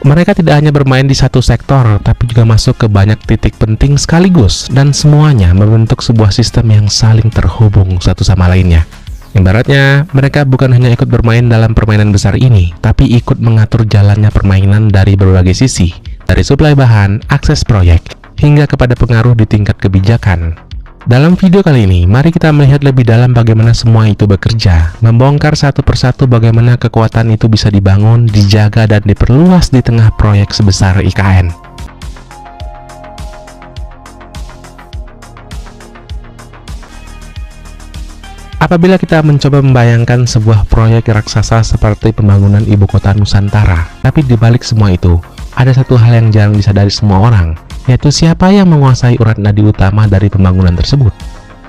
Mereka tidak hanya bermain di satu sektor, tapi juga masuk ke banyak titik penting sekaligus, dan semuanya membentuk sebuah sistem yang saling terhubung satu sama lainnya. Ibaratnya, mereka bukan hanya ikut bermain dalam permainan besar ini, tapi ikut mengatur jalannya permainan dari berbagai sisi, dari suplai bahan, akses proyek, hingga kepada pengaruh di tingkat kebijakan. Dalam video kali ini, mari kita melihat lebih dalam bagaimana semua itu bekerja, membongkar satu persatu bagaimana kekuatan itu bisa dibangun, dijaga, dan diperluas di tengah proyek sebesar IKN. Apabila kita mencoba membayangkan sebuah proyek raksasa seperti pembangunan ibu kota Nusantara, tapi di balik semua itu, ada satu hal yang jarang disadari semua orang, yaitu siapa yang menguasai urat nadi utama dari pembangunan tersebut.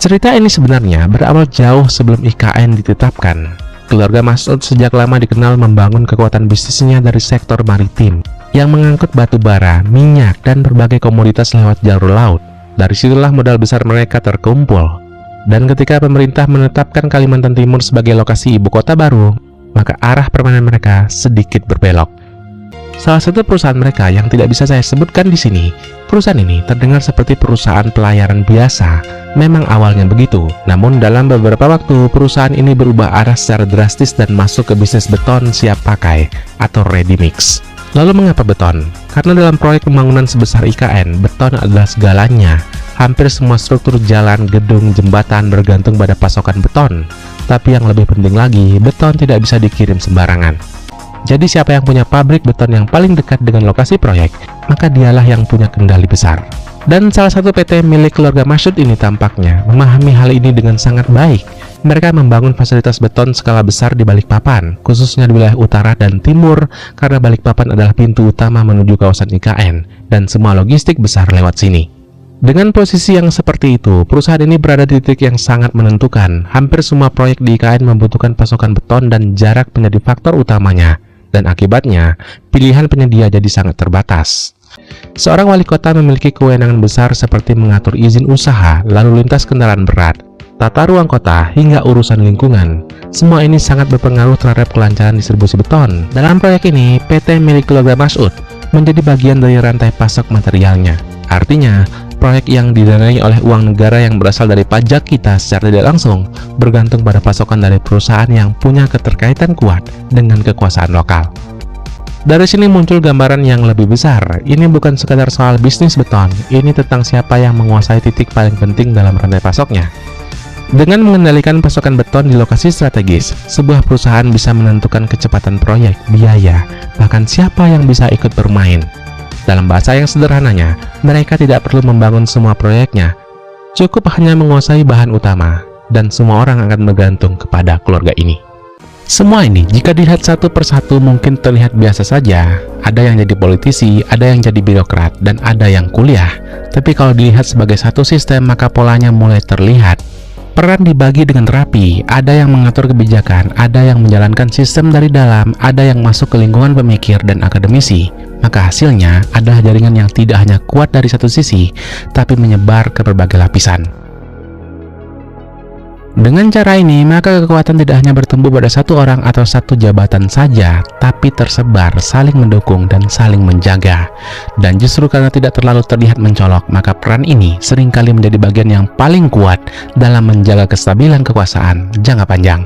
Cerita ini sebenarnya berawal jauh sebelum IKN ditetapkan. Keluarga Mas'ud sejak lama dikenal membangun kekuatan bisnisnya dari sektor maritim, yang mengangkut batu bara, minyak, dan berbagai komoditas lewat jalur laut. Dari situlah modal besar mereka terkumpul. Dan ketika pemerintah menetapkan Kalimantan Timur sebagai lokasi ibu kota baru, maka arah permainan mereka sedikit berbelok. Salah satu perusahaan mereka yang tidak bisa saya sebutkan di sini, perusahaan ini terdengar seperti perusahaan pelayaran biasa. Memang awalnya begitu, namun dalam beberapa waktu perusahaan ini berubah arah secara drastis dan masuk ke bisnis beton siap pakai atau ready mix. Lalu mengapa beton? Karena dalam proyek pembangunan sebesar IKN, beton adalah segalanya. Hampir semua struktur jalan, gedung, jembatan bergantung pada pasokan beton. Tapi yang lebih penting lagi, beton tidak bisa dikirim sembarangan. Jadi siapa yang punya pabrik beton yang paling dekat dengan lokasi proyek, maka dialah yang punya kendali besar. Dan salah satu PT milik keluarga Mas'ud ini tampaknya memahami hal ini dengan sangat baik. Mereka membangun fasilitas beton skala besar di Balikpapan, khususnya di wilayah utara dan timur, karena Balikpapan adalah pintu utama menuju kawasan IKN, dan semua logistik besar lewat sini. Dengan posisi yang seperti itu, perusahaan ini berada di titik yang sangat menentukan. Hampir semua proyek di IKN membutuhkan pasokan beton dan jarak menjadi faktor utamanya. Dan akibatnya, pilihan penyedia jadi sangat terbatas. Seorang wali kota memiliki kewenangan besar seperti mengatur izin usaha, lalu lintas kendaraan berat, tata ruang kota, hingga urusan lingkungan. Semua ini sangat berpengaruh terhadap kelancaran distribusi beton. Dalam proyek ini, PT milik keluarga Mas'ud menjadi bagian dari rantai pasok materialnya. Artinya, proyek yang didanai oleh uang negara yang berasal dari pajak kita secara tidak langsung bergantung pada pasokan dari perusahaan yang punya keterkaitan kuat dengan kekuasaan lokal. Dari sini muncul gambaran yang lebih besar. Ini bukan sekadar soal bisnis beton, ini tentang siapa yang menguasai titik paling penting dalam rantai pasoknya. Dengan mengendalikan pasokan beton di lokasi strategis, sebuah perusahaan bisa menentukan kecepatan proyek, biaya, bahkan siapa yang bisa ikut bermain. Dalam bahasa yang sederhananya, mereka tidak perlu membangun semua proyeknya, cukup hanya menguasai bahan utama, dan semua orang akan bergantung kepada keluarga ini. Semua ini, jika dilihat satu persatu mungkin terlihat biasa saja. Ada yang jadi politisi, ada yang jadi birokrat, dan ada yang kuliah. Tapi kalau dilihat sebagai satu sistem, maka polanya mulai terlihat. Peran dibagi dengan rapi, ada yang mengatur kebijakan, ada yang menjalankan sistem dari dalam, ada yang masuk ke lingkungan pemikir dan akademisi. Maka hasilnya adalah jaringan yang tidak hanya kuat dari satu sisi, tapi menyebar ke berbagai lapisan. Dengan cara ini, maka kekuatan tidak hanya bertumbuh pada satu orang atau satu jabatan saja, tapi tersebar, saling mendukung, dan saling menjaga. Dan justru karena tidak terlalu terlihat mencolok, maka peran ini seringkali menjadi bagian yang paling kuat dalam menjaga kestabilan kekuasaan jangka panjang.